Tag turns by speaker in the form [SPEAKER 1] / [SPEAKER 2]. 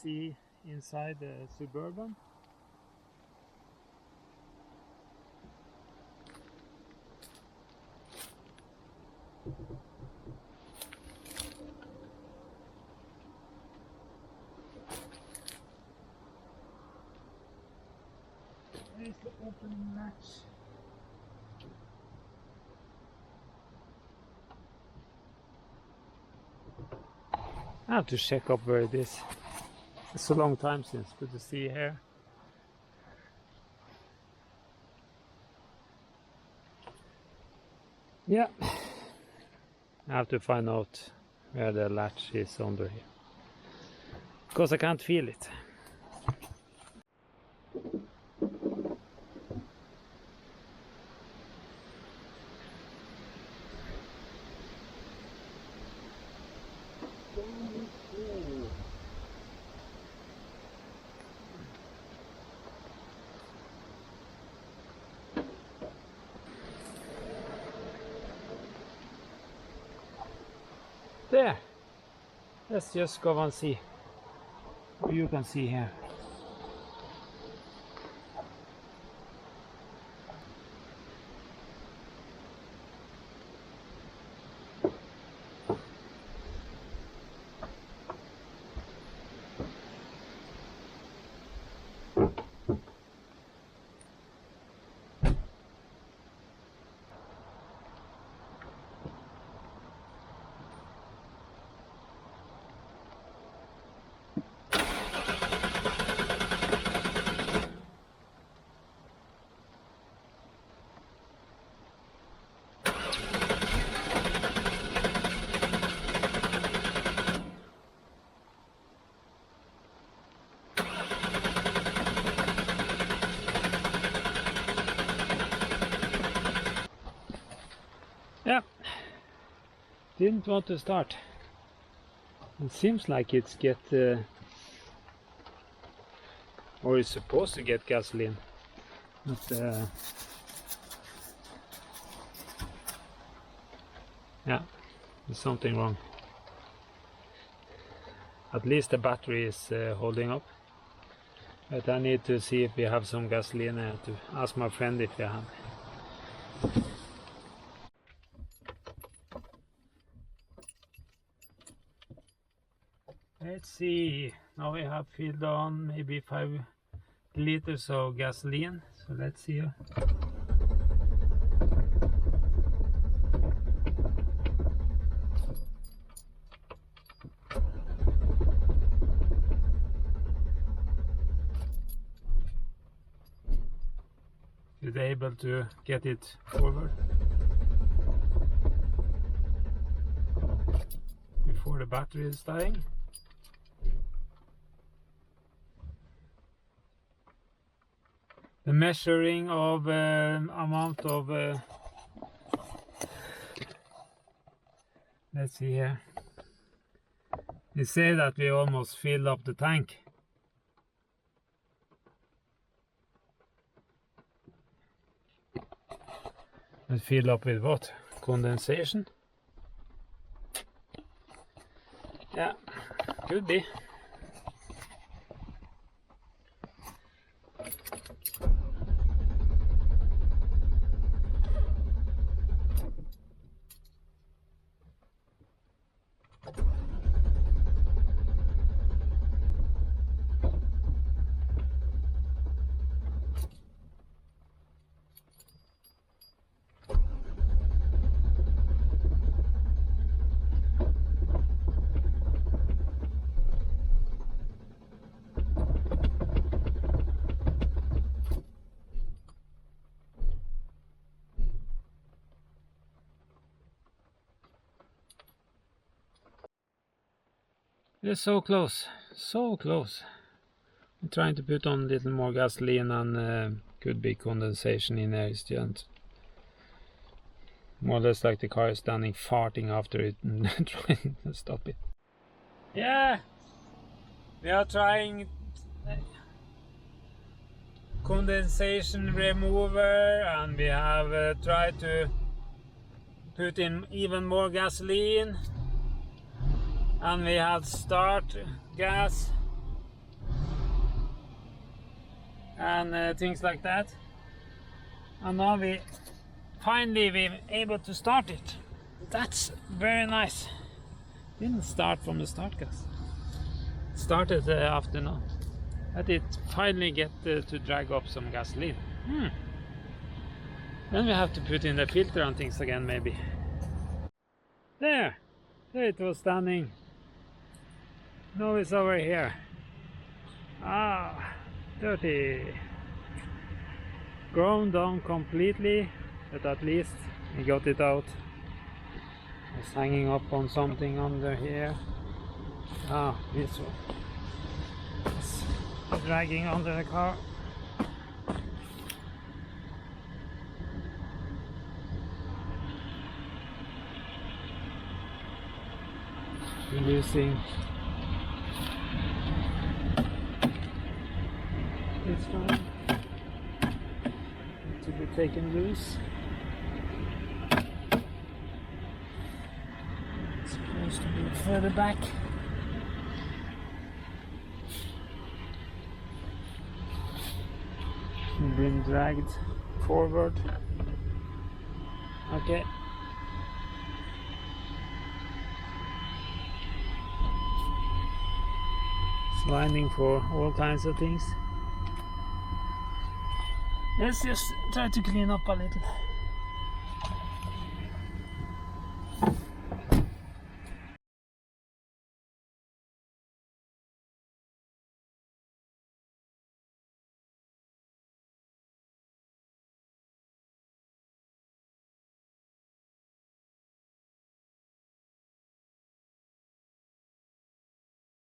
[SPEAKER 1] see inside the Suburban. There's the opening latch. I have to check up where it is. It's a long time since, but to see here. Yeah, I have to find out where the latch is under here, because I can't feel it. There, let's just go and see what you can see here. Yeah, didn't want to start. It seems like it's or it's supposed to get gasoline, but yeah, there's something wrong. At least the battery is holding up, but I need to see if we have some gasoline. I have to ask my friend if we have. Let's see, now we have filled on maybe 5 liters of gasoline, so let's see. Is it able to get it forward before the battery is dying? The measuring of amount of let's see here. They say that we almost filled up the tank. And fill up with what? Condensation? Yeah, could be. It's so close, so close. I'm trying to put on a little more gasoline, and could be condensation in there. It's just more or less like the car is standing farting after it and trying to stop it. Yeah, we are trying condensation remover, and we have tried to put in even more gasoline. And we had start gas, and things like that. And now we finally we're able to start it. That's very nice. Didn't start from the start, guys. Started afternoon, but it finally get to drag up some gasoline. Then we have to put in the filter and things again, maybe. There it was standing. Now it's over here. Dirty. Grown down completely, but at least we got it out. It's hanging up on something under here. This one. It's dragging under the car. Using this one to be taken loose. It's supposed to be further back. Been dragged forward. Okay. Sliding for all kinds of things. Let's just try to clean up a little.